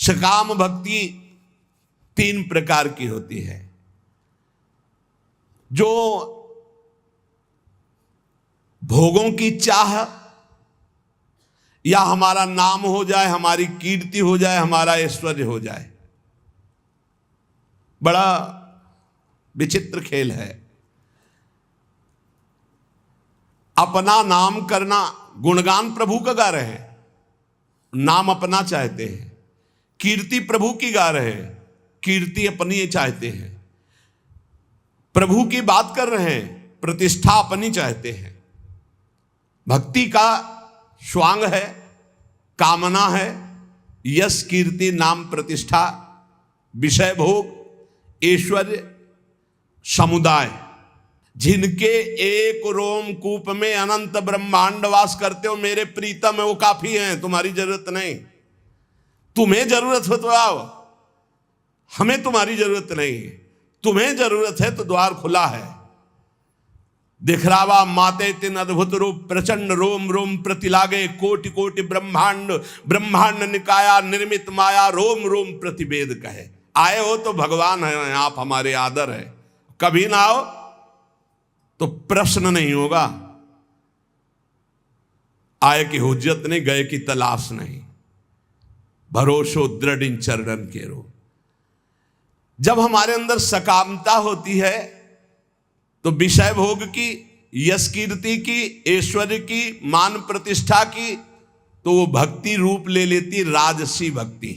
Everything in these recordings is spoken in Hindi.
सकाम भक्ति 3 प्रकार की होती है। जो भोगों की चाह, या हमारा नाम हो जाए, हमारी कीर्ति हो जाए, हमारा ऐश्वर्य हो जाए। बड़ा विचित्र खेल है। अपना नाम करना, गुणगान प्रभु का गा रहे हैं, नाम अपना चाहते हैं। कीर्ति प्रभु की गा रहे हैं, कीर्ति अपनी चाहते हैं। प्रभु की बात कर रहे हैं, प्रतिष्ठा अपनी चाहते हैं। भक्ति का स्वांग है, कामना है, यश कीर्ति नाम प्रतिष्ठा, विषय भोग, ऐश्वर्य, समुदाय। जिनके एक रोमकूप में अनंत ब्रह्मांड वास करते हो मेरे प्रीतम है, वो काफी हैं, तुम्हारी जरूरत नहीं। तुम्हें जरूरत हो तो आओ, हमें तुम्हारी जरूरत नहीं। तुम्हें जरूरत है तो द्वार खुला है। दिखरावा माते तिन अद्भुत रूप, प्रचंड रोम रोम प्रति लागे, कोटि कोटि ब्रह्मांड ब्रह्मांड निकाया, निर्मित माया रोम रोम प्रतिवेद कहे। आए हो तो भगवान है आप, हमारे आदर है। कभी ना आओ तो प्रश्न नहीं होगा। आए की हुज्जत नहीं, गए की तलाश नहीं। भरोसो दृढ़ इन चरणन के रो। जब हमारे अंदर सकामता होती है तो विषय भोग की, यश कीर्ति की, ऐश्वर्य की, मान प्रतिष्ठा की, तो वो भक्ति रूप ले लेती राजसी भक्ति।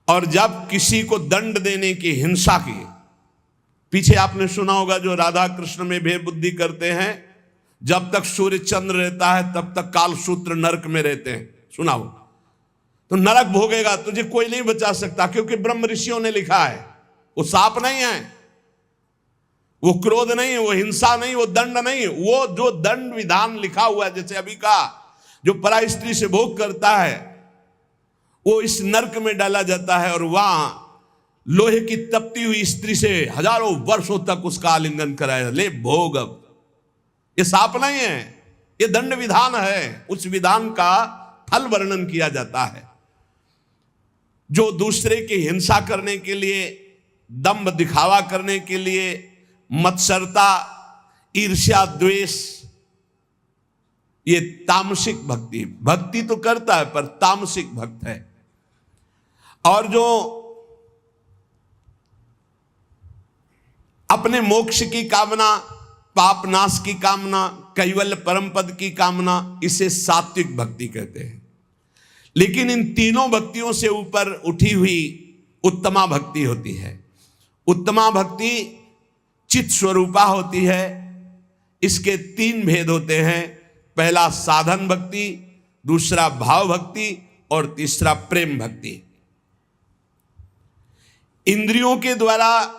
और जब किसी को दंड देने की, हिंसा की, पीछे आपने सुना होगा जो राधा कृष्ण में भेद बुद्धि करते हैं, जब तक सूर्य चंद्र रहता है तब तक कालसूत्र नरक में रहते हैं, सुना हो? तो नरक भोगेगा, तुझे कोई नहीं बचा सकता, क्योंकि ब्रह्म ऋषियों ने लिखा है। वो साप नहीं है, वो क्रोध नहीं है, वो हिंसा नहीं, वो दंड नहीं, वो जो दंड विधान लिखा हुआ है, जैसे अभी का जो पराई स्त्री से भोग करता है वो इस नरक में डाला जाता है, और वहां लोहे की तपती हुई स्त्री से हजारों वर्षों तक उसका आलिंगन कराया, ले भोग। अब ये साप नहीं है, ये दंड विधान है। उस विधान का फल वर्णन किया जाता है। जो दूसरे की हिंसा करने के लिए, दंभ दिखावा करने के लिए, मत्सरता, ईर्ष्या, द्वेष, ये तामसिक भक्ति। भक्ति तो करता है पर तामसिक भक्त है। और जो अपने मोक्ष की कामना, पाप नाश की कामना, कैवल्य परम पद की कामना, इसे सात्विक भक्ति कहते हैं। लेकिन इन तीनों भक्तियों से ऊपर उठी हुई उत्तमा भक्ति होती है। उत्तमा भक्ति चित स्वरूपा होती है। इसके 3 भेद होते हैं। पहला साधन भक्ति, दूसरा भाव भक्ति और तीसरा प्रेम भक्ति। इंद्रियों के द्वारा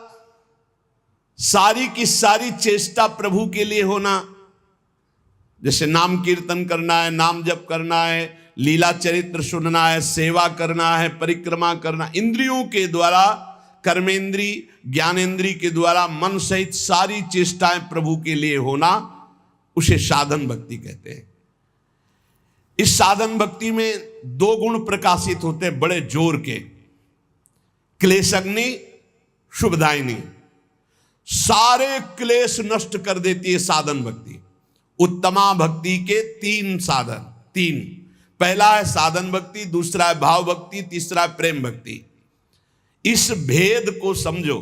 सारी की सारी चेष्टा प्रभु के लिए होना, जैसे नाम कीर्तन करना है, नाम जप करना है, लीला चरित्र सुनना है, सेवा करना है, परिक्रमा करना, इंद्रियों के द्वारा, कर्मेंद्री, ज्ञानेंद्री के द्वारा मन सहित सारी चेष्टाएं प्रभु के लिए होना, उसे साधन भक्ति कहते हैं। इस साधन भक्ति में 2 गुण प्रकाशित होते हैं बड़े जोर के, क्लेशग्नि, शुभदायिनी। सारे क्लेश नष्ट कर देती है साधन भक्ति। उत्तमा भक्ति के 3 साधन, 3। पहला है साधन भक्ति, दूसरा है भाव भक्ति, तीसरा है प्रेम भक्ति। इस भेद को समझो।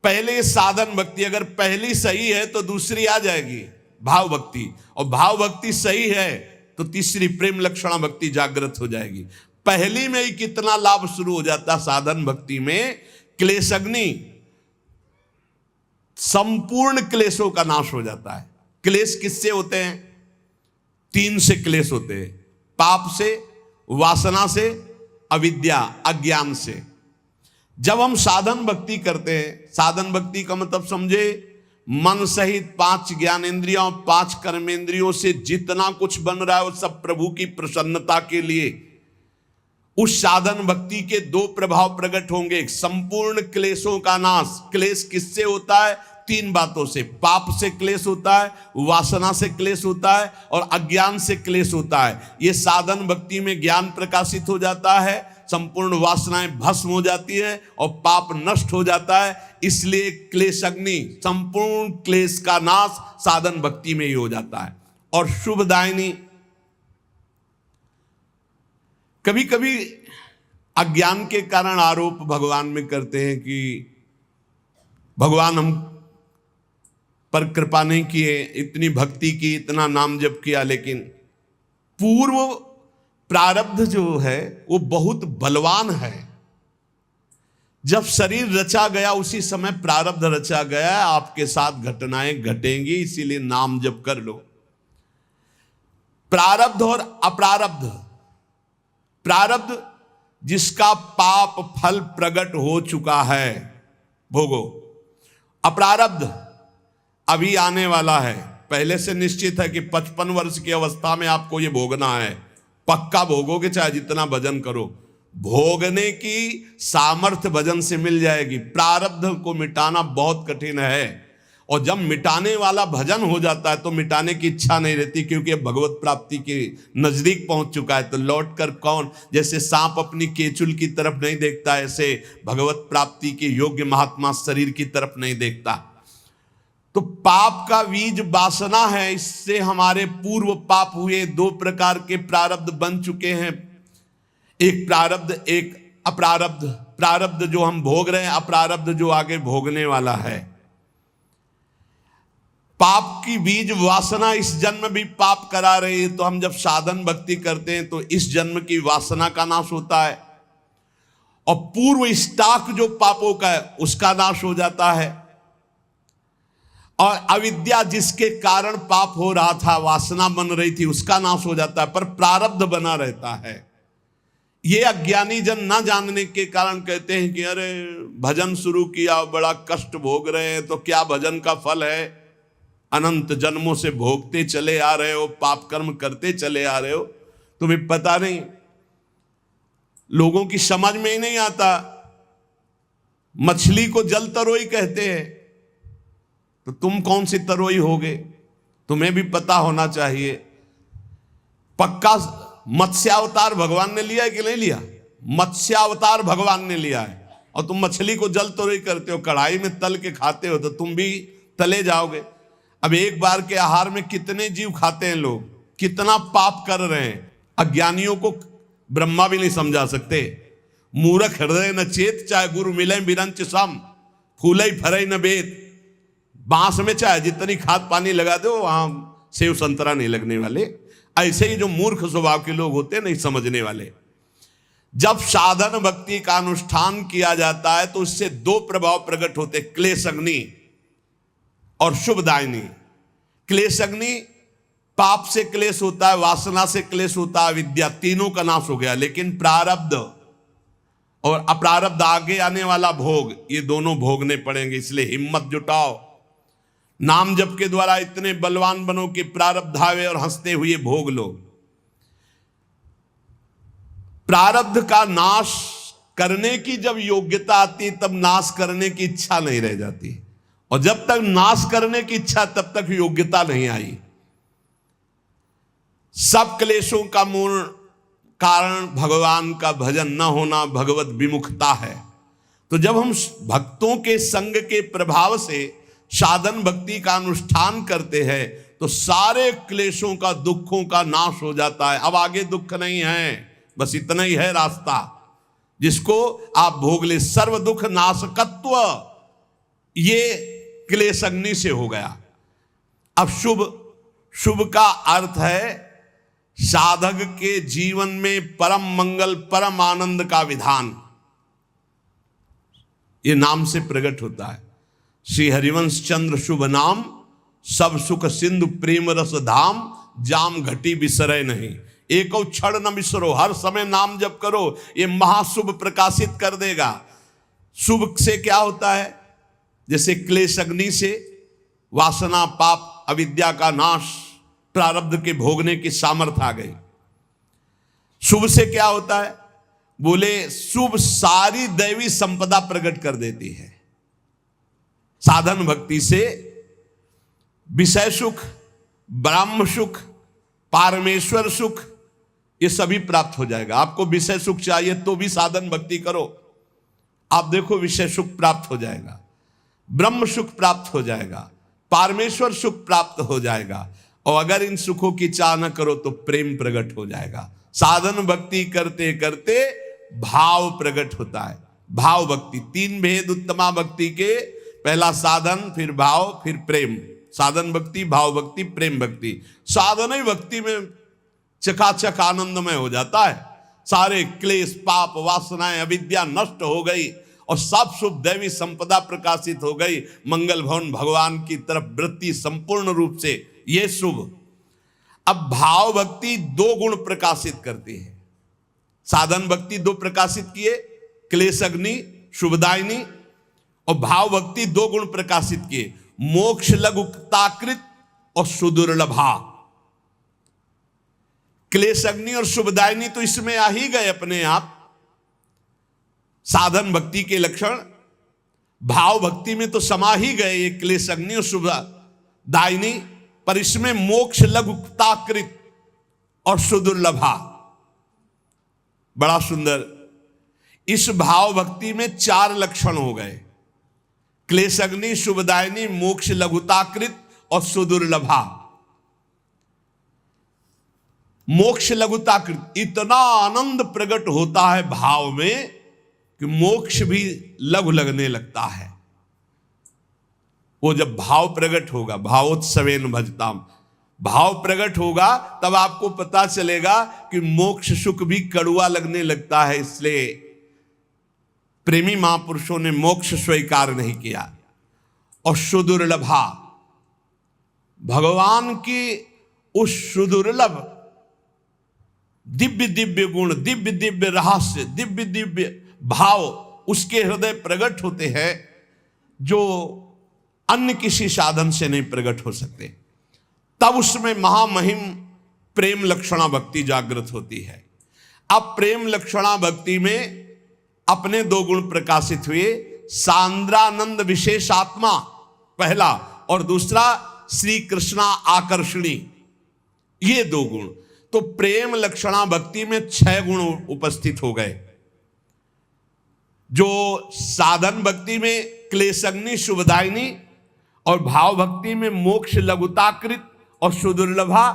पहले साधन भक्ति अगर पहली सही है तो दूसरी आ जाएगी भाव भक्ति, और भाव भक्ति सही है तो तीसरी प्रेम लक्षणा भक्ति जागृत हो जाएगी। पहली में ही कितना लाभ शुरू हो जाता साधन भक्ति में। क्लेशग्नि, संपूर्ण क्लेशों का नाश हो जाता है। क्लेश किससे होते हैं? 3 से क्लेश होते हैं। पाप से, वासना से, अविद्या अज्ञान से। जब हम साधन भक्ति करते हैं, साधन भक्ति का मतलब समझे मन सहित 5 ज्ञानेंद्रियों, 5 कर्मेंद्रियों से जितना कुछ बन रहा है वो सब प्रभु की प्रसन्नता के लिए। उस साधन भक्ति के 2 प्रभाव प्रकट होंगे। संपूर्ण क्लेशों का नाश। क्लेश किससे होता है? तीन बातों से। पाप से क्लेश होता है, वासना से क्लेश होता है और अज्ञान से क्लेश होता है। ये साधन भक्ति में ज्ञान प्रकाशित हो जाता है, संपूर्ण वासनाएं भस्म हो जाती है और पाप नष्ट हो जाता है। इसलिए क्लेश अग्नि, संपूर्ण क्लेश का नाश साधन भक्ति में ही हो जाता है। और शुभदायिनी, कभी कभी अज्ञान के कारण आरोप भगवान में करते हैं कि भगवान हम पर कृपा नहीं किए, इतनी भक्ति की, इतना नाम जप किया, लेकिन पूर्व प्रारब्ध जो है वो बहुत बलवान है। जब शरीर रचा गया उसी समय प्रारब्ध रचा गया, आपके साथ घटनाएं घटेंगी, इसीलिए नाम जप कर लो। प्रारब्ध और अप्रारब्ध, प्रारब्ध जिसका पाप फल प्रकट हो चुका है भोगो, अप्रारब्ध अभी आने वाला है। पहले से निश्चित है कि 55 वर्ष की अवस्था में आपको ये भोगना है, पक्का भोगोगे, चाहे जितना भजन करो। भोगने की सामर्थ्य भजन से मिल जाएगी। प्रारब्ध को मिटाना बहुत कठिन है, और जब मिटाने वाला भजन हो जाता है तो मिटाने की इच्छा नहीं रहती, क्योंकि भगवत प्राप्ति के नजदीक पहुंच चुका है। तो लौट कर कौन, जैसे सांप अपनी केचुल की तरफ नहीं देखता, ऐसे भगवत प्राप्ति के योग्य महात्मा शरीर की तरफ नहीं देखता। तो पाप का बीज वासना है, इससे हमारे पूर्व पाप हुए। दो प्रकार के प्रारब्ध बन चुके हैं, एक प्रारब्ध एक अप्रारब्ध। प्रारब्ध जो हम भोग रहे हैं, अप्रारब्ध जो आगे भोगने वाला है। पाप की बीज वासना इस जन्म भी पाप करा रही है, तो हम जब साधन भक्ति करते हैं तो इस जन्म की वासना का नाश होता है, और पूर्व स्टॉक जो पापों का है उसका नाश हो जाता है। और अविद्या जिसके कारण पाप हो रहा था, वासना बन रही थी, उसका नाश हो जाता है, पर प्रारब्ध बना रहता है। ये अज्ञानी जन ना जानने के कारण कहते हैं कि अरे भजन शुरू किया, बड़ा कष्ट भोग रहे हैं, तो क्या भजन का फल है? अनंत जन्मों से भोगते चले आ रहे हो, पाप कर्म करते चले आ रहे हो, तुम्हें पता नहीं। लोगों की समझ में ही नहीं आता। मछली को जल तरोई कहते हैं, तो तुम कौन सी तरोई होगे? तुम्हें भी पता होना चाहिए। पक्का मत्स्यावतार भगवान ने लिया है कि नहीं लिया? मत्स्यावतार भगवान ने लिया है, और तुम मछली को जल तरोई करते हो, कढ़ाई में तल के खाते हो, तो तुम भी तले जाओगे। अब एक बार के आहार में कितने जीव खाते हैं लोग, कितना पाप कर रहे हैं। अज्ञानियों को ब्रह्मा भी नहीं समझा सकते। मूर्ख हृदय न चेत, चाहे गुरु मिले बिरंच सम, फूले फरे न बेत। बांस में चाहे जितनी खाद पानी लगा दो, वहां सेव संतरा नहीं लगने वाले। ऐसे ही जो मूर्ख स्वभाव के लोग होते हैं, नहीं समझने वाले। जब साधन भक्ति का अनुष्ठान किया जाता है तो इससे दो प्रभाव प्रकट होते, क्लेश अग्नि और शुभदायिनी। क्लेश अग्नि, पाप से क्लेश होता है, वासना से क्लेश होता है, विद्या, तीनों का नाश हो गया। लेकिन प्रारब्ध और अप्रारब्ध, आगे आने वाला भोग, ये दोनों भोगने पड़ेंगे। इसलिए हिम्मत जुटाओ, नाम जप के द्वारा इतने बलवान बनो कि प्रारब्ध आवे और हंसते हुए भोग लो। प्रारब्ध का नाश करने की जब योग्यता आती, तब नाश करने की इच्छा नहीं रह जाती, और जब तक नाश करने की इच्छा, तब तक योग्यता नहीं आई। सब क्लेशों का मूल कारण भगवान का भजन न होना, भगवत विमुखता है। तो जब हम भक्तों के संग के प्रभाव से साधन भक्ति का अनुष्ठान करते हैं, तो सारे क्लेशों का, दुखों का नाश हो जाता है। अब आगे दुख नहीं है, बस इतना ही है रास्ता जिसको आप भोग ले। सर्व दुख नाशकत्व, ये क्लेश अग्नि से हो गया। अब शुभ, शुभ का अर्थ है साधक के जीवन में परम मंगल, परम आनंद का विधान, ये नाम से प्रकट होता है। श्री हरिवंश चंद्र शुभ नाम, सब सुख सिंधु प्रेम रस धाम, जाम घटी बिसरे नहीं। एको क्षण न बिसरो, हर समय नाम जप करो, ये महाशुभ प्रकाशित कर देगा। शुभ से क्या होता है? जैसे क्लेश अग्नि से वासना, पाप, अविद्या का नाश, प्रारब्ध के भोगने की सामर्थ्य आ गई। शुभ से क्या होता है? बोले शुभ सारी दैवी संपदा प्रकट कर देती है। साधन भक्ति से विषय सुख, ब्रह्म सुख, पारमेश्वर सुख, ये सभी प्राप्त हो जाएगा। आपको विषय सुख चाहिए तो भी साधन भक्ति करो, आप देखो विषय सुख प्राप्त हो जाएगा, ब्रह्म सुख प्राप्त हो जाएगा, पारमेश्वर सुख प्राप्त हो जाएगा। और अगर इन सुखों की चाह न करो तो प्रेम प्रकट हो जाएगा। साधन भक्ति करते करते भाव प्रकट होता है। भाव भक्ति, तीन भेद उत्तमा भक्ति के, पहला साधन, फिर भाव, फिर प्रेम। साधन भक्ति, भाव भक्ति, प्रेम भक्ति। साधन ही भक्ति में चकाचक आनंदमय हो जाता है। सारे क्लेश, पाप, वासनाएं, अविद्या नष्ट हो गई और सब शुभ दैवी संपदा प्रकाशित हो गई। मंगल भवन भगवान की तरफ वृत्ति संपूर्ण रूप से, ये शुभ। अब भाव भक्ति दो गुण प्रकाशित करती है। साधन भक्ति दो प्रकाशित किए, क्लेश अग्नि, शुभदायिनी, और भाव भक्ति दो गुण प्रकाशित किए, मोक्ष लघुताकृत और सुदुर्लभा। क्लेश अग्नि और शुभदायिनी तो इसमें आ ही गए अपने आप, साधन भक्ति के लक्षण। भाव भक्ति में तो समा ही गए ये क्लेश अग्नि और शुभदायिनी, पर इसमें मोक्ष लघुताकृत और सुदुर्लभा। बड़ा सुंदर। इस भाव भक्ति में चार लक्षण हो गए, क्लेश अग्नि, शुभदायिनी, मोक्ष लघुताकृत और सुदुर्लभा। मोक्ष लघुताकृत, इतना आनंद प्रकट होता है भाव में कि मोक्ष भी लघु लगने लगता है। वो जब भाव प्रकट होगा, भावोत्सवेन भजताम, भाव प्रकट होगा तब आपको पता चलेगा कि मोक्ष सुख भी कड़ुआ लगने लगता है। इसलिए प्रेमी महापुरुषों ने मोक्ष स्वीकार नहीं किया। और सुदुर्लभा, भगवान की उस सुदुर्लभ दिव्य दिव्य गुण, दिव्य दिव्य रहस्य, दिव्य दिव्य भाव उसके हृदय प्रकट होते हैं जो अन्य किसी साधन से नहीं प्रकट हो सकते। तब उसमें महामहिम प्रेम लक्षणा भक्ति जागृत होती है। अब प्रेम लक्षणा भक्ति में अपने दो गुण प्रकाशित हुए, सांद्रानंद विशेषात्मा पहला, और दूसरा श्री कृष्णा आकर्षणी, ये दो गुण। तो प्रेम लक्षणा भक्ति में 6 गुण उपस्थित हो गए। जो साधन भक्ति में क्लेशग्नि, शुभदायिनी, और भाव भक्ति में मोक्ष लघुताकृत और सुदुर्लभा,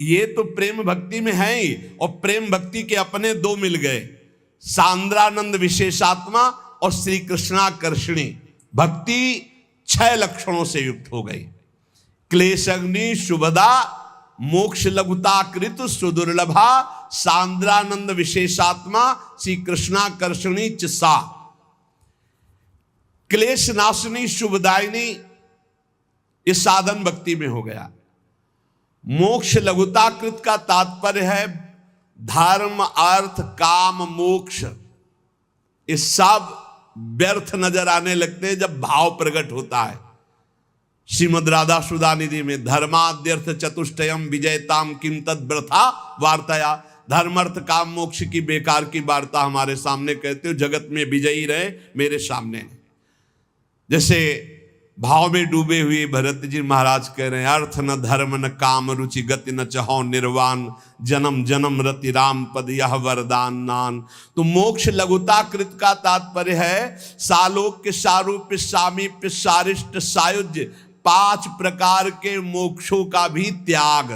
ये तो प्रेम भक्ति में है ही। और प्रेम भक्ति के अपने दो मिल गए, सांद्रानंद विशेषात्मा और श्री कृष्णाकर्षणी भक्ति 6 लक्षणों से युक्त हो गई। क्लेशग्नि, शुभदा, मोक्ष लघुताकृत, सुदुर्लभा, सांद्रानंद विशेषात्मा, श्री कृष्णाकर्षणी सा। क्लेश नाशनी, शुभदायिनी, इस साधन भक्ति में हो गया। मोक्ष लघुताकृत का तात्पर्य है धर्म, अर्थ, काम, मोक्ष, ये सब व्यर्थ नजर आने लगते हैं जब भाव प्रकट होता है। श्रीमद् राधा सुधानिधि में धर्माद्यर्थ चतुष्टयम विजयताम किम तद वृथा वार्ताया, धर्म अर्थ काम मोक्ष की बेकार की वार्ता हमारे सामने कहते हो, जगत में विजयी रहे मेरे सामने। जैसे भाव में डूबे हुए भरत जी महाराज कह रहे हैं, अर्थ न धर्म न काम रुचि गति न चहो निर्वाण, जन्म जन्म रति राम पद यह वरदान नान। तो मोक्ष लघुताकृत का तात्पर्य है सालोक्य, सारूप्य, सामीप्य, सारिष्ट, सायुज्य, 5 प्रकार के मोक्षों का भी त्याग।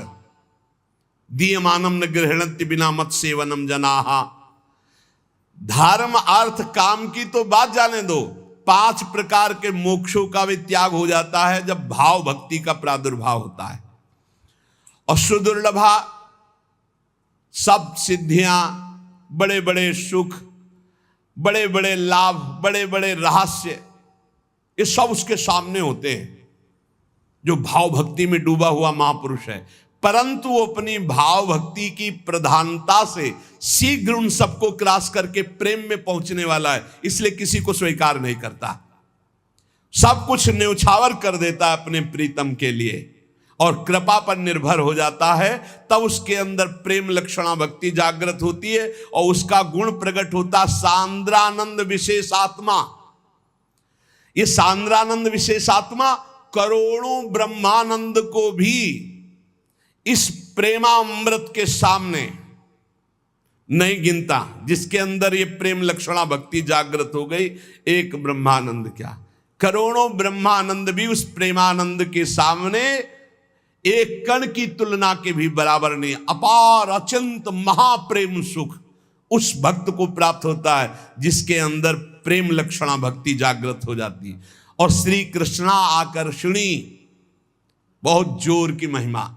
दीयमानम न गृहणन्ति बिना मत सेवनम जनाहा। धर्म अर्थ काम की तो बात जाने दो, 5 प्रकार के मोक्षों का भी त्याग हो जाता है जब भाव भक्ति का प्रादुर्भाव होता है। और सुदुर्लभा, सब सिद्धियां, बड़े बड़े सुख, बड़े बड़े लाभ, बड़े बड़े रहस्य, ये सब उसके सामने होते हैं जो भाव भक्ति में डूबा हुआ महापुरुष है। परंतु वो अपनी भाव भक्ति की प्रधानता से शीघ्र उन सबको क्रॉस करके प्रेम में पहुंचने वाला है, इसलिए किसी को स्वीकार नहीं करता, सब कुछ न्यौछावर कर देता है अपने प्रीतम के लिए और कृपा पर निर्भर हो जाता है। तब उसके अंदर प्रेम लक्षणा भक्ति जागृत होती है और उसका गुण प्रकट होता सांद्रानंद विशेषात्मा। ये सांद्रानंद विशेषात्मा करोड़ों ब्रह्मानंद को भी इस प्रेमामृत के सामने नहीं गिनता। जिसके अंदर ये प्रेम लक्षणा भक्ति जागृत हो गई, एक ब्रह्मानंद क्या, करोड़ों ब्रह्मानंद भी उस प्रेमानंद के सामने एक कण की तुलना के भी बराबर नहीं। अपार अत्यंत महाप्रेम सुख उस भक्त को प्राप्त होता है जिसके अंदर प्रेम लक्षणा भक्ति जागृत हो जाती है। और श्री कृष्णा आकर्षणी, बहुत जोर की महिमा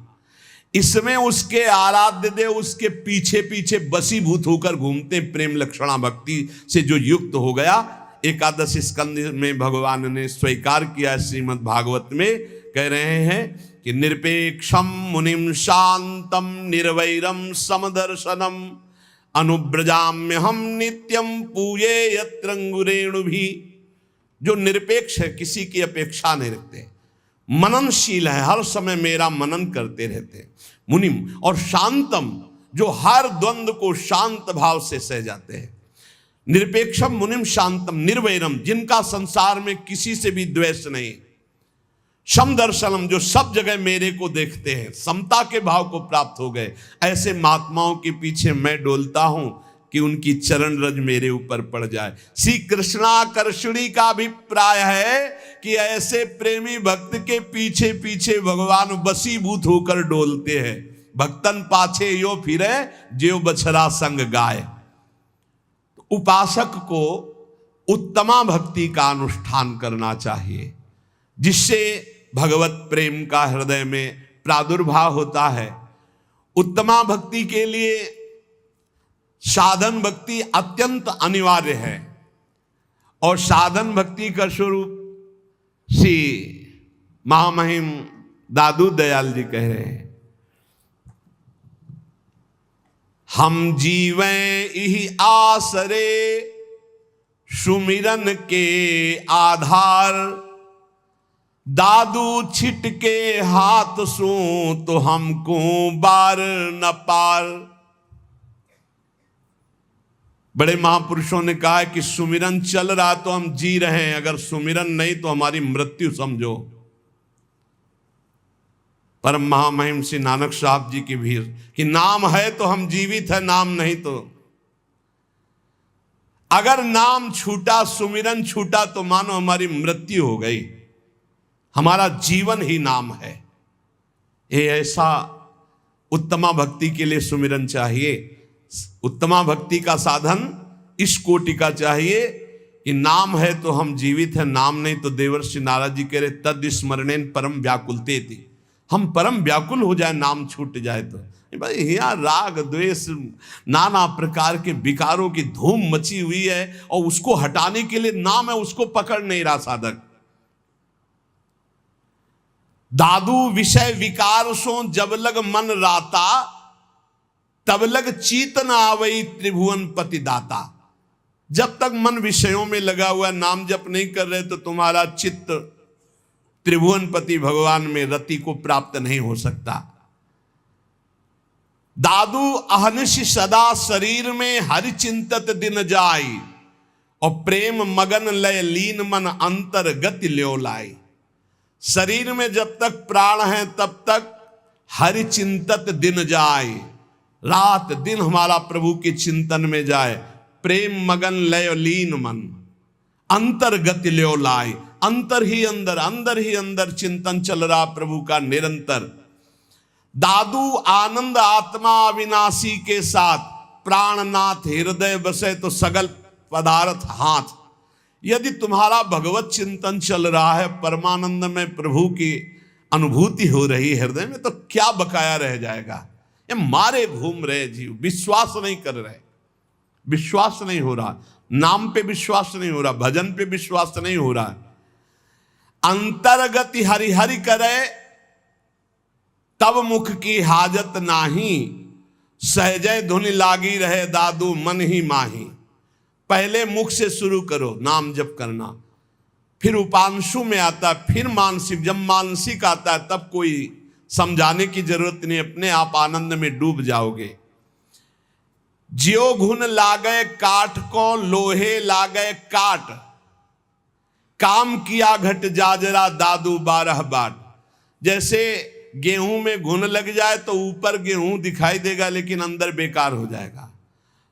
इसमें। उसके आराध्य देव उसके पीछे पीछे बसीभूत होकर घूमते, प्रेम लक्षणा भक्ति से जो युक्त हो गया। एकादश स्कंद में भगवान ने स्वीकार किया, श्रीमद् भागवत में कह रहे हैं कि निरपेक्षम मुनिम शांतम निर्वैरम समदर्शनम अनुब्रजाम्य हम नित्यम पूये यत्रंगुरेणु भी। जो निरपेक्ष है, किसी की अपेक्षा नहीं रखते, मननशील है, हर समय मेरा मनन करते रहते, मुनिम। और शांतम, जो हर द्वंद्व को शांत भाव से सह जाते हैं। निरपेक्षम मुनिम शांतम निर्वैरम, जिनका संसार में किसी से भी द्वेष नहीं। समदर्शनम, जो सब जगह मेरे को देखते हैं, समता के भाव को प्राप्त हो गए। ऐसे महात्माओं के पीछे मैं डोलता हूं कि उनकी चरण रज मेरे ऊपर पड़ जाए। श्री कृष्णाकर्षणी का अभिप्राय है कि ऐसे प्रेमी भक्त के पीछे पीछे भगवान वशीभूत होकर डोलते हैं। भक्तन पाछे यो फिरे ज्यो बछड़ा संग गाय। उपासक को उत्तमा भक्ति का अनुष्ठान करना चाहिए, जिससे भगवत प्रेम का हृदय में प्रादुर्भाव होता है। उत्तमा भक्ति के लिए साधन भक्ति अत्यंत अनिवार्य है। और साधन भक्ति का स्वरूप श्री महामहिम दादू दयाल जी कह रहे हैं, हम जीवें इहि आसरे सुमिरन के आधार, दादू छिटके हाथ सो तो हमको बार न पार। बड़े महापुरुषों ने कहा है कि सुमिरन चल रहा तो हम जी रहे हैं, अगर सुमिरन नहीं तो हमारी मृत्यु समझो। परम महामहिम श्री नानक साहब जी की भीड़ कि नाम है तो हम जीवित है, नाम नहीं तो। अगर नाम छूटा, सुमिरन छूटा तो मानो हमारी मृत्यु हो गई। हमारा जीवन ही नाम है। ये ऐसा उत्तमा भक्ति के लिए सुमिरन चाहिए। उत्तमा भक्ति का साधन इस कोटि का चाहिए कि नाम है तो हम जीवित हैं, नाम नहीं तो देवर्षि नारद जी कह रहे तद स्मरणेन परम व्याकुलते थी। हम परम व्याकुल हो जाए, नाम छूट जाए तो। भाई यहाँ राग द्वेष नाना प्रकार के विकारों की धूम मची हुई है और उसको हटाने के लिए नाम है, उसको पकड़ नहीं रहा साधक। दादू विषय विकार सो जब लग मन राता, तब लग चीत न आवई त्रिभुवन पति दाता। जब तक मन विषयों में लगा हुआ, नाम जप नहीं कर रहे तो तुम्हारा चित्त त्रिभुवन पति भगवान में रति को प्राप्त नहीं हो सकता। दादू अहनिश सदा शरीर में हरि चिंतत दिन जाई, और प्रेम मगन लय लीन मन अंतर गति ल्यो लाई। शरीर में जब तक प्राण है तब तक हरि चिंतत दिन जाए, रात दिन हमारा प्रभु के चिंतन में जाए। प्रेम मगन लय लीन मन अंतर गति ल्यो लाई, अंतर ही अंदर चिंतन चल रहा प्रभु का निरंतर। दादू आनंद आत्मा अविनाशी के साथ, प्राणनाथ हृदय बसे तो सगल पदार्थ हाथ। यदि तुम्हारा भगवत चिंतन चल रहा है, परमानंद में प्रभु की अनुभूति हो रही है हृदय में, तो क्या बकाया रह जाएगा। ये मारे घूम रहे जीव, विश्वास नहीं कर रहे, विश्वास नहीं हो रहा, नाम पे विश्वास नहीं हो रहा, भजन पे विश्वास नहीं हो रहा। अंतर्गति हरि हरि करे तब मुख की हाजत नाही, सहजय धुनि लागी रहे दादू मन ही माही। पहले मुख से शुरू करो नाम जप करना, फिर उपांशु में आता, फिर मानसिक। जब मानसिक आता है तब कोई समझाने की जरूरत नहीं, अपने आप आनंद में डूब जाओगे। ज्यो घुन लागे काठ को लोहे लागे काट, काम किया घट जाजरा दादू 12 बाट। जैसे गेहूं में घुन लग जाए तो ऊपर गेहूं दिखाई देगा लेकिन अंदर बेकार हो जाएगा।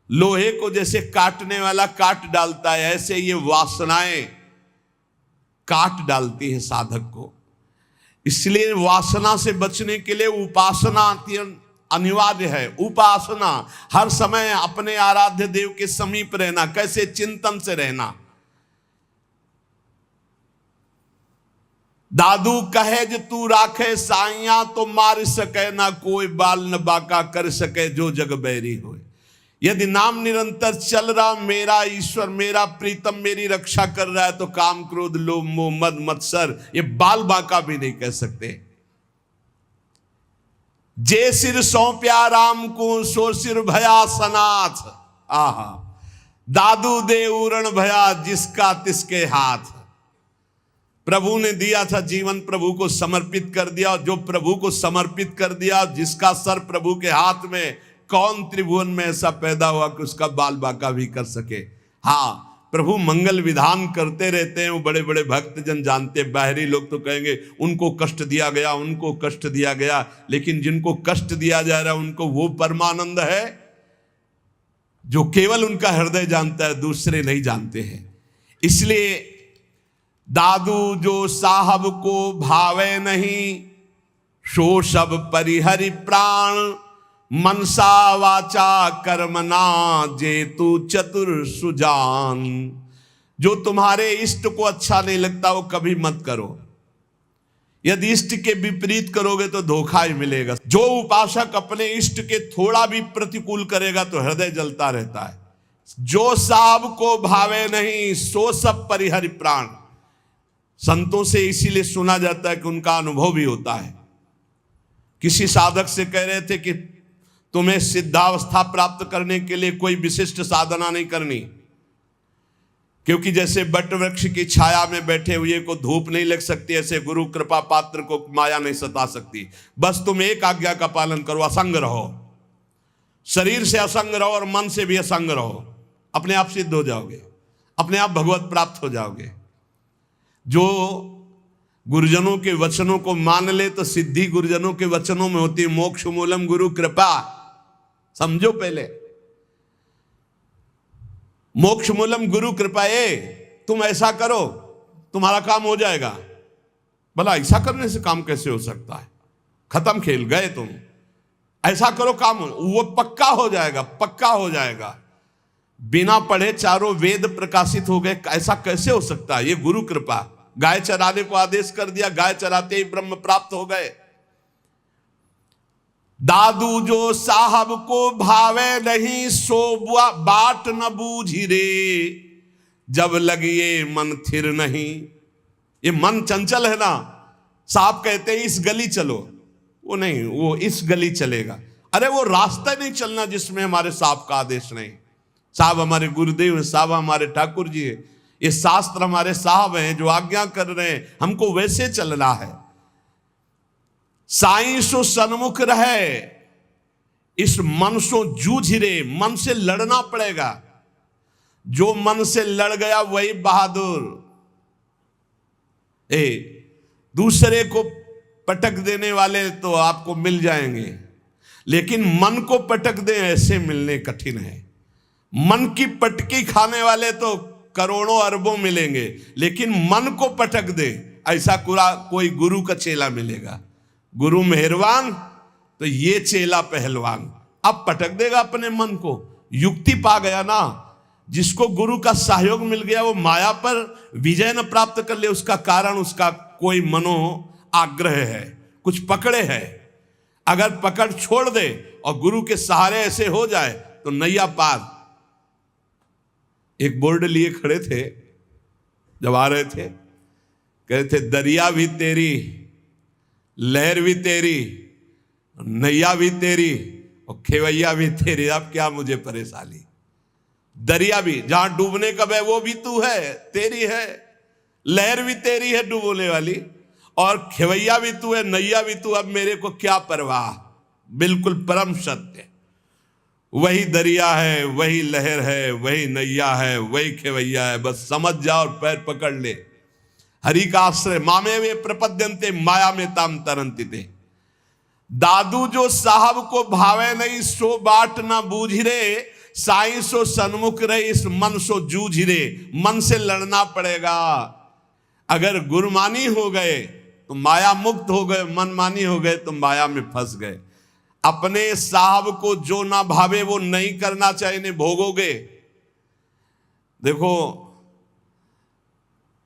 लोहे को जैसे काटने वाला काट डालता है, ऐसे ये वासनाएं काट डालती है साधक को। इसलिए वासना से बचने के लिए उपासना अनिवार्य है। उपासना, हर समय अपने आराध्य देव के समीप रहना। कैसे? चिंतन से रहना। दादू कहे जो तू राखे साइया, तो मार सके ना कोई बाल न बाका कर सके जो जग बैरी हो। यदि नाम निरंतर चल रहा, मेरा ईश्वर मेरा प्रीतम मेरी रक्षा कर रहा है, तो काम क्रोध लोभ मोह मद मत्सर ये बाल बाका भी नहीं कह सकते। जे सिर सौंप्या राम को सो सिर भया सनाथ। आहा, दादू दे उरण भया जिसका तिसके हाथ। प्रभु ने दिया था जीवन, प्रभु को समर्पित कर दिया। जो प्रभु को समर्पित कर दिया, जिसका सर प्रभु के हाथ में, कौन त्रिभुवन में ऐसा पैदा हुआ कि उसका बाल बाका भी कर सके। हाँ, प्रभु मंगल विधान करते रहते हैं, वो बड़े बड़े भक्त जन जानते। बाहरी लोग तो कहेंगे उनको कष्ट दिया गया, उनको कष्ट दिया गया, लेकिन जिनको कष्ट दिया जा रहा है उनको वो परमानंद है जो केवल उनका हृदय जानता है, दूसरे नहीं जानते हैं। इसलिए दादू जो साहब को भावे नहीं, सो सब परिहरि प्राण। मनसा वाचा कर्मना जेतु चतुर सुजान। जो तुम्हारे इष्ट को अच्छा नहीं लगता वो कभी मत करो। यदि इष्ट के विपरीत करोगे तो धोखा ही मिलेगा। जो उपासक अपने इष्ट के थोड़ा भी प्रतिकूल करेगा तो हृदय जलता रहता है। जो साहब को भावे नहीं, सो सब परिहरि प्राण। संतों से इसीलिए सुना जाता है कि उनका अनुभव भी होता है। किसी साधक से कह रहे थे कि तुम्हें सिद्धावस्था प्राप्त करने के लिए कोई विशिष्ट साधना नहीं करनी, क्योंकि जैसे बट वृक्ष की छाया में बैठे हुए को धूप नहीं लग सकती, ऐसे गुरु कृपा पात्र को माया नहीं सता सकती। बस तुम एक आज्ञा का पालन करो, असंग रहो। शरीर से असंग रहो और मन से भी असंग रहो, अपने आप सिद्ध हो जाओगे, अपने आप भगवत प्राप्त हो जाओगे। जो गुरुजनों के वचनों को मान ले तो सिद्धि गुरुजनों के वचनों में होती है। मोक्ष मूलम गुरु कृपा, समझो पहले। मोक्ष मूलम गुरु कृपा। तुम ऐसा करो तुम्हारा काम हो जाएगा। भला ऐसा करने से काम कैसे हो सकता है? खत्म खेल, गए तुम। ऐसा करो काम वो पक्का हो जाएगा, पक्का हो जाएगा। बिना पढ़े चारों वेद प्रकाशित हो गए, ऐसा कैसे हो सकता है? ये गुरु कृपा। गाय चराने को आदेश कर दिया, गाय चराते ही ब्रह्म प्राप्त हो गए। दादू जो साहब को भावे नहीं, सो बाट न बूझी रे। जब लगिए मन थिर नहीं। ये मन चंचल है ना। साहब कहते हैं इस गली चलो, वो नहीं, वो इस गली चलेगा। अरे वो रास्ता नहीं चलना जिसमें हमारे साहब का आदेश नहीं। साहब हमारे गुरुदेव हैं, साहब हमारे ठाकुर जी है, ये शास्त्र हमारे साहब हैं जो आज्ञा कर रहे हैं, हमको वैसे चलना है। साईं सो सन्मुख रहे, इस मन सो जूझ रे। मन से लड़ना पड़ेगा। जो मन से लड़ गया वही बहादुर। दूसरे को पटक देने वाले तो आपको मिल जाएंगे, लेकिन मन को पटक दे ऐसे मिलने कठिन है। मन की पटकी खाने वाले तो करोड़ों अरबों मिलेंगे, लेकिन मन को पटक दे ऐसा कोई गुरु का चेला मिलेगा। गुरु मेहरबान तो ये चेला पहलवान। अब पटक देगा अपने मन को। युक्ति पा गया ना। जिसको गुरु का सहयोग मिल गया वो माया पर विजय न प्राप्त कर ले, उसका कारण उसका कोई मनो आग्रह है, कुछ पकड़े है। अगर पकड़ छोड़ दे और गुरु के सहारे ऐसे हो जाए तो नैया पार। एक बोर्ड लिए खड़े थे, जब आ रहे थे कह रहे थे दरिया भी तेरी, लहर भी तेरी, नैया भी तेरी और खेवैया भी तेरी। अब क्या मुझे परेशानी। दरिया भी जहां डूबने का है वो भी तू है, तेरी है। लहर भी तेरी है डूबोने वाली, और खेवैया भी तू है, नैया भी तू। अब मेरे को क्या परवाह। बिल्कुल परम सत्य। वही दरिया है, वही लहर है, वही नैया है, वही खेवैया है। बस समझ जा और पैर पकड़ ले। हरि का आश्रय मामे वे प्रपद्यंते माया में ताम तरंती थे। दादू जो साहब को भावे नहीं सो बाट ना बूझ रे, साईं सो सन्मुख रहे इस मन सो जूझ रे। मन से लड़ना पड़ेगा। अगर गुरमानी हो गए तो माया मुक्त हो गए, मनमानी हो गए तो माया में फंस गए। अपने साहब को जो ना भावे वो नहीं करना चाहिए, नहीं भोगोगे। देखो,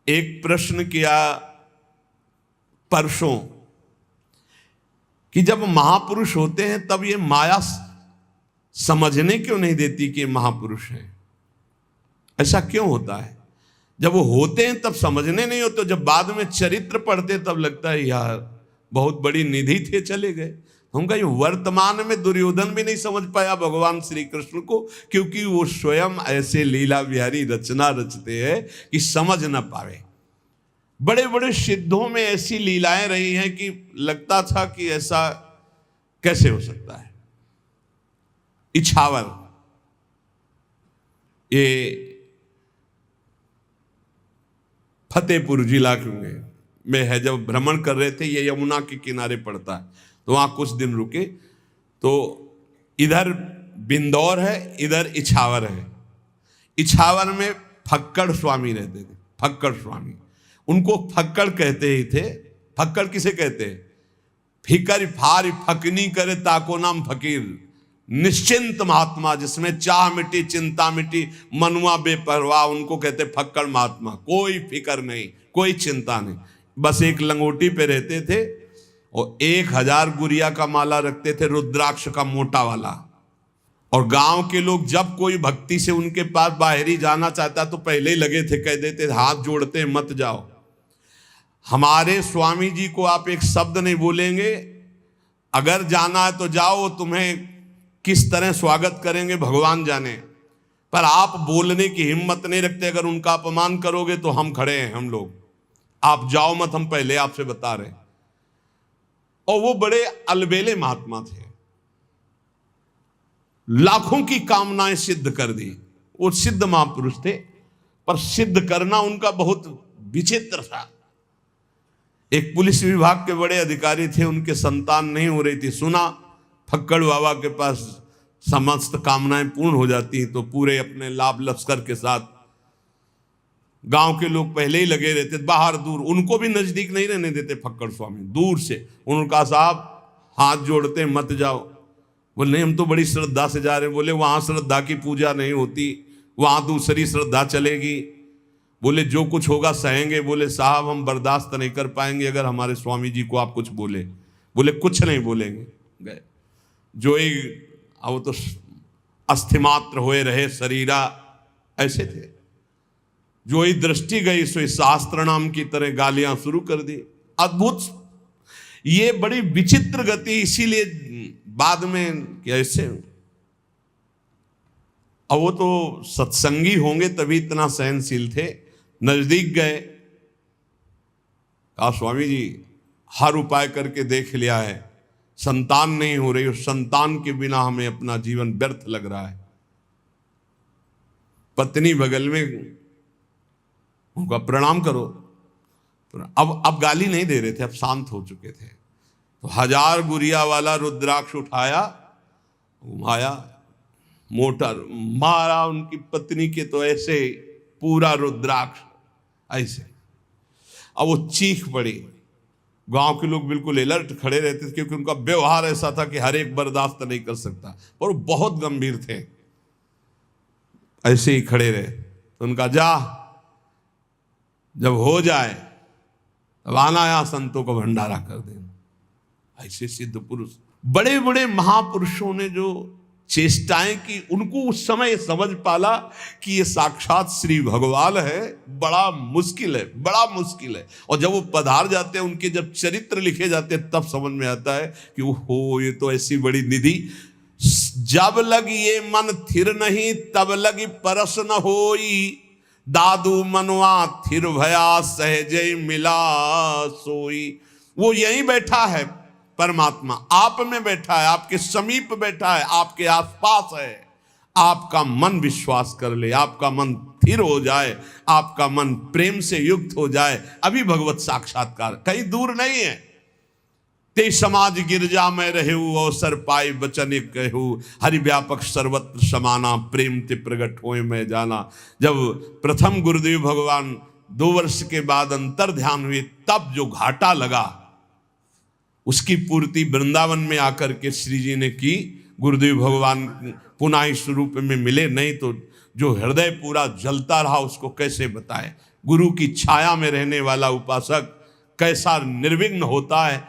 एक प्रश्न किया परसों कि जब महापुरुष होते हैं तब ये माया समझने क्यों नहीं देती कि महापुरुष हैं? ऐसा क्यों होता है? जब वो होते हैं तब समझने नहीं होते, जब बाद में चरित्र पढ़ते तब लगता है यार बहुत बड़ी निधि थे, चले गए। हम कहीं वर्तमान में दुर्योधन भी नहीं समझ पाया भगवान श्री कृष्ण को, क्योंकि वो स्वयं ऐसे लीला बिहारी रचना रचते हैं कि समझ न पावे। बड़े बड़े सिद्धों में ऐसी लीलाएं रही हैं कि लगता था कि ऐसा कैसे हो सकता है। इछावर ये फतेहपुर जिला में है, जब भ्रमण कर रहे थे, ये यमुना के किनारे पड़ता है, तो वहां कुछ दिन रुके। तो इधर बिंदौर है, इधर इछावर है। इछावर में फक्कड़ स्वामी रहते थे, फक्कड़ स्वामी। उनको फक्कड़ कहते ही थे। फक्कड़ किसे कहते हैं? फिकर फार फकनी करे ताको नाम फकीर। निश्चिंत महात्मा, जिसमें चाह मिटी चिंता मिटी, मनुआ बेपरवाह, उनको कहते फक्कड़ महात्मा। कोई फिकर नहीं, कोई चिंता नहीं, बस एक लंगोटी पे रहते थे और 1000 गुड़िया का माला रखते थे, रुद्राक्ष का मोटा वाला। और गांव के लोग जब कोई भक्ति से उनके पास बाहरी जाना चाहता तो पहले ही लगे थे, कह देते हाथ जोड़ते मत जाओ। हमारे स्वामी जी को आप एक शब्द नहीं बोलेंगे, अगर जाना है तो जाओ, तुम्हें किस तरह स्वागत करेंगे भगवान जाने, पर आप बोलने की हिम्मत नहीं रखते। अगर उनका अपमान करोगे तो हम खड़े हैं, हम लोग, आप जाओ मत, हम पहले आपसे बता रहे हैं। और वो बड़े अलबेले महात्मा थे, लाखों की कामनाएं सिद्ध कर दी। वो सिद्ध महापुरुष थे, पर सिद्ध करना उनका बहुत विचित्र था। एक पुलिस विभाग के बड़े अधिकारी थे, उनके संतान नहीं हो रही थी। सुना फक्कड़ बाबा के पास समस्त कामनाएं पूर्ण हो जाती हैं, तो पूरे अपने लाभ लश्कर के साथ गांव के लोग पहले ही लगे रहते, बाहर दूर, उनको भी नजदीक नहीं रहने देते फक्कड़ स्वामी, दूर से। उनका साहब हाथ जोड़ते मत जाओ। बोले नहीं, हम तो बड़ी श्रद्धा से जा रहे हैं। बोले वहां श्रद्धा की पूजा नहीं होती, वहां दूसरी श्रद्धा चलेगी। बोले जो कुछ होगा सहेंगे। बोले साहब हम बर्दाश्त नहीं कर पाएंगे अगर हमारे स्वामी जी को आप कुछ बोले। बोले कुछ नहीं बोलेंगे। गए जो ही वो तो अस्थिमात्र हुए रहे शरीरा, ऐसे थे। जो ही दृष्टि गई सो शास्त्र नाम की तरह गालियां शुरू कर दी। अद्भुत, ये बड़ी विचित्र गति। इसीलिए बाद में कैसे, अब वो तो सत्संगी होंगे तभी इतना सहनशील थे। नजदीक गए, कहा स्वामी जी हर उपाय करके देख लिया है, संतान नहीं हो रही, उस संतान के बिना हमें अपना जीवन व्यर्थ लग रहा है। पत्नी बगल में, उनका प्रणाम करो। अब गाली नहीं दे रहे थे, अब शांत हो चुके थे। तो 1000 गुड़िया वाला रुद्राक्ष उठाया, घुमाया, मोटर मारा उनकी पत्नी के, तो ऐसे पूरा रुद्राक्ष ऐसे। अब वो चीख पड़ी। गांव के लोग बिल्कुल अलर्ट खड़े रहते थे, क्योंकि उनका व्यवहार ऐसा था कि हर एक बर्दाश्त नहीं कर सकता, पर वो बहुत गंभीर थे। ऐसे ही खड़े रहे। तो उनका जा, जब हो जाए तब आना, यहां संतों को भंडारा कर देना। ऐसे सिद्ध पुरुष, बड़े बड़े महापुरुषों ने जो चेष्टाएं की, उनको उस समय समझ पाला कि ये साक्षात श्री भगवान है। बड़ा मुश्किल है, बड़ा मुश्किल है। और जब वो पधार जाते हैं, उनके जब चरित्र लिखे जाते हैं, तब समझ में आता है कि वो ये तो ऐसी बड़ी निधि। जब लग ये मन थिर नहीं, तब लगी परस न होई, दादू मनवा थिर भया सहजय मिला सोई। वो यहीं बैठा है, परमात्मा आप में बैठा है, आपके समीप बैठा है, आपके आसपास है। आपका मन विश्वास कर ले, आपका मन स्थिर हो जाए, आपका मन प्रेम से युक्त हो जाए, अभी भगवत साक्षात्कार कहीं दूर नहीं है। ते समाज गिरजा में रहू, अवसर पाई बचन कहू, हरि व्यापक सर्वत्र समाना, प्रेम ते प्रगट होए में जाना। जब प्रथम गुरुदेव भगवान 2 वर्ष के बाद अंतर ध्यान हुए, तब जो घाटा लगा उसकी पूर्ति वृंदावन में आकर के श्री जी ने की। गुरुदेव भगवान पुनः इस रूप में मिले, नहीं तो जो हृदय पूरा जलता रहा उसको कैसे बताए। गुरु की छाया में रहने वाला उपासक कैसा निर्विघ्न होता है,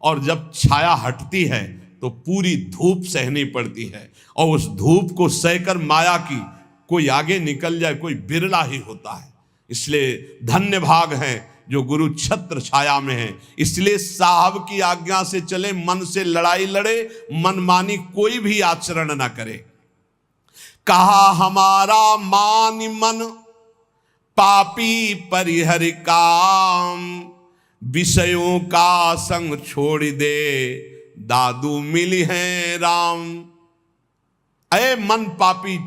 और जब छाया हटती है तो पूरी धूप सहनी पड़ती है, और उस धूप को सहकर माया की कोई आगे निकल जाए कोई बिरला ही होता है। इसलिए धन्य भाग हैं जो गुरु छत्र छाया में है। इसलिए साहब की आज्ञा से चले, मन से लड़ाई लड़े, मनमानी कोई भी आचरण ना करे। कहा हमारा मान मन पापी परिहर काम, विषयों का संग छोड़ दे दादू मिली है राम। अरे मन पापी,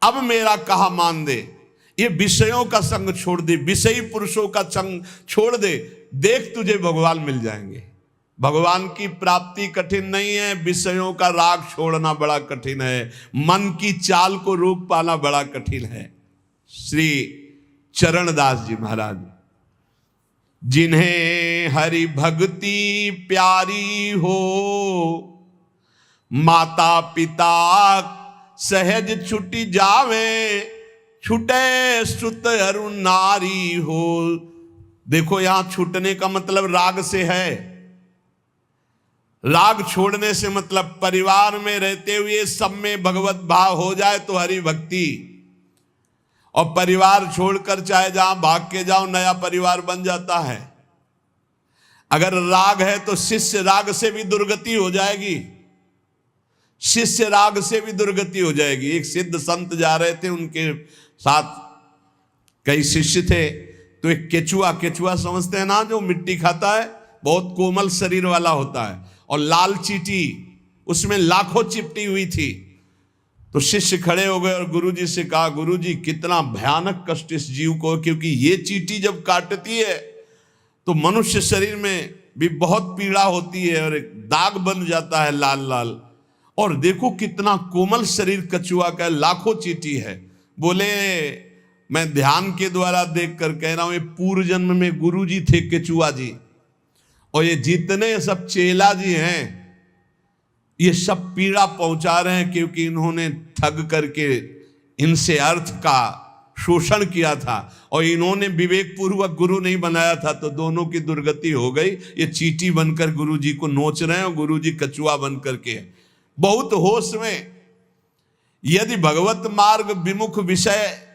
अब मेरा कहा मान दे, ये विषयों का संग छोड़ दे, विषयी पुरुषों का संग छोड़ दे, देख तुझे भगवान मिल जाएंगे। भगवान की प्राप्ति कठिन नहीं है, विषयों का राग छोड़ना बड़ा कठिन है, मन की चाल को रोक पाना बड़ा कठिन है। श्री चरणदास जी महाराज, जिन्हें हरि भक्ति प्यारी हो, माता पिता सहज छुटी जावे, छुटे सुत अरु नारी हो। देखो यहां छूटने का मतलब राग से है। राग छोड़ने से मतलब परिवार में रहते हुए सब में भगवत भाव हो जाए तो हरि भक्ति, और परिवार छोड़कर चाहे जहां भाग के जाओ नया परिवार बन जाता है। अगर राग है तो शिष्य राग से भी दुर्गति हो जाएगी, शिष्य राग से भी दुर्गति हो जाएगी। एक सिद्ध संत जा रहे थे, उनके साथ कई शिष्य थे, तो एक केचुआ समझते हैं ना, जो मिट्टी खाता है, बहुत कोमल शरीर वाला होता है, और लाल चींटी उसमें लाखों चिपटी हुई थी। तो शिष्य खड़े हो गए और गुरुजी से कहा, गुरुजी कितना भयानक कष्ट इस जीव को, क्योंकि ये चींटी जब काटती है तो मनुष्य शरीर में भी बहुत पीड़ा होती है और एक दाग बन जाता है लाल लाल, और देखो कितना कोमल शरीर कछुआ का, लाखों चींटी है। बोले मैं ध्यान के द्वारा देख कर कह रहा हूं, ये पूर्व जन्म में गुरुजी थे केचुआ जी, और ये जितने सब चेला जी हैं ये सब पीड़ा पहुंचा रहे हैं, क्योंकि इन्होंने ठग करके इनसे अर्थ का शोषण किया था, और इन्होंने विवेक पूर्वक गुरु नहीं बनाया था, तो दोनों की दुर्गति हो गई। ये चींटी बनकर गुरु जी को नोच रहे हैं और गुरु जी कछुआ बन करके। बहुत होश में यदि भगवत मार्ग विमुख विषय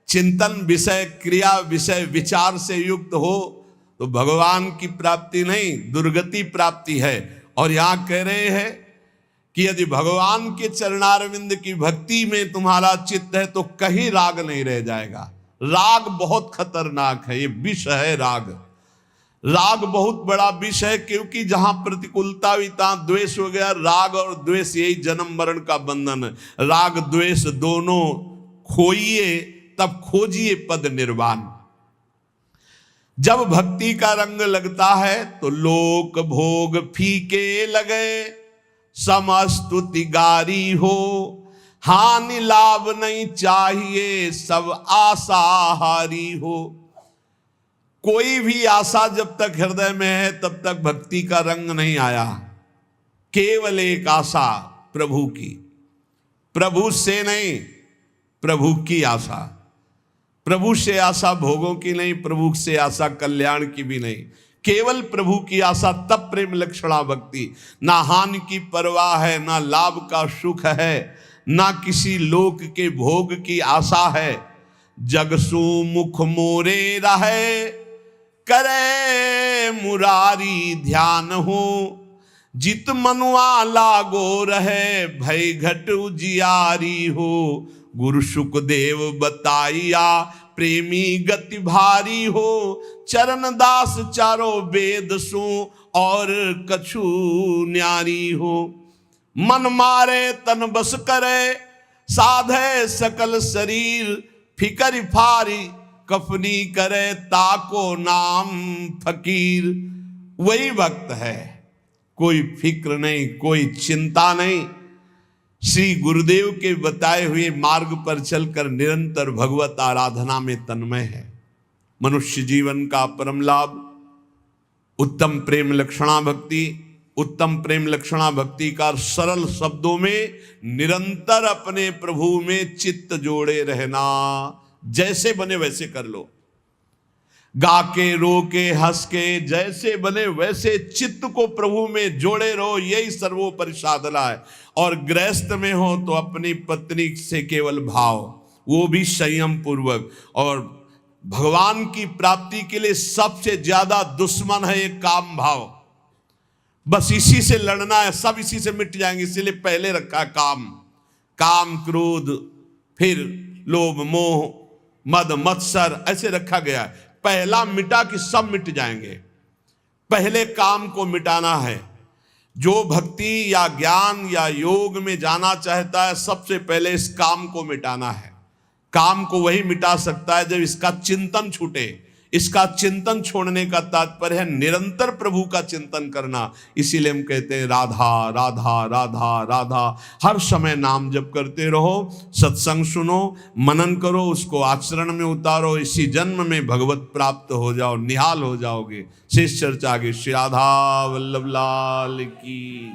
चिंतन, विषय क्रिया, विषय विचार से युक्त हो तो भगवान की प्राप्ति नहीं दुर्गति प्राप्ति है। और यहां कह रहे हैं कि यदि भगवान के चरणारविंद की भक्ति में तुम्हारा चित्त है तो कहीं राग नहीं रह जाएगा। राग बहुत खतरनाक है, ये विष है राग। राग बहुत बड़ा विष है, क्योंकि जहां प्रतिकूलता हुई तहां द्वेष हो गया। राग और द्वेष यही जन्म मरण का बंधन है। राग द्वेष दोनों खोइए तब खोजिए पद निर्वाण। जब भक्ति का रंग लगता है तो लोक भोग फीके लगे, समस्तुति गारी हो, हानि लाभ नहीं चाहिए सब आशाहारी हो। कोई भी आशा जब तक हृदय में है तब तक भक्ति का रंग नहीं आया। केवल एक आशा प्रभु की, प्रभु से नहीं, प्रभु की आशा। प्रभु से आशा भोगों की नहीं, प्रभु से आशा कल्याण की भी नहीं, केवल प्रभु की आशा। तब प्रेम लक्षणा भक्ति। ना हानि की परवाह है, ना लाभ का सुख है, ना किसी लोक के भोग की आशा है। जगसु मुख मोरे रहे, करे मुरारी ध्यान हो, जित मनुआ लागो रहे, भय घट उजियारी हो। गुरु सुखदेव बताइया प्रेमी गति भारी हो, चरण दास चारों वेद सु और कछु न्यारी हो। मन मारे तन बस करे, साधे सकल शरीर, फिकर फारी कफनी करे ताको नाम फकीर। वही वक्त है, कोई फिक्र नहीं, कोई चिंता नहीं। श्री गुरुदेव के बताए हुए मार्ग पर चलकर निरंतर भगवत आराधना में तन्मय है। मनुष्य जीवन का परम लाभ उत्तम प्रेम लक्षणा भक्ति। उत्तम प्रेम लक्षणा भक्ति का सरल शब्दों में निरंतर अपने प्रभु में चित्त जोड़े रहना। जैसे बने वैसे कर लो, गा के रो के हंस के, जैसे बने वैसे चित्त को प्रभु में जोड़े रहो, यही सर्वोपरि साधना है। और गृहस्थ में हो तो अपनी पत्नी से केवल भाव, वो भी संयम पूर्वक। और भगवान की प्राप्ति के लिए सबसे ज्यादा दुश्मन है ये काम भाव। बस इसी से लड़ना है, सब इसी से मिट जाएंगे। इसीलिए पहले रखा है काम, काम क्रोध, फिर लोभ मोह मद मत्सर, ऐसे रखा गया है। पहला मिटा कि सब मिट जाएंगे। पहले काम को मिटाना है। जो भक्ति या ज्ञान या योग में जाना चाहता है, सबसे पहले इस काम को मिटाना है। काम को वही मिटा सकता है जब इसका चिंतन छूटे। इसका चिंतन छोड़ने का तात्पर्य है निरंतर प्रभु का चिंतन करना। इसीलिए हम कहते हैं राधा राधा राधा राधा। हर समय नाम जप करते रहो, सत्संग सुनो, मनन करो, उसको आचरण में उतारो। इसी जन्म में भगवत प्राप्त हो जाओ, निहाल हो जाओगे। शेष चर्चा आगे। श्री राधा वल्लभ लाल की।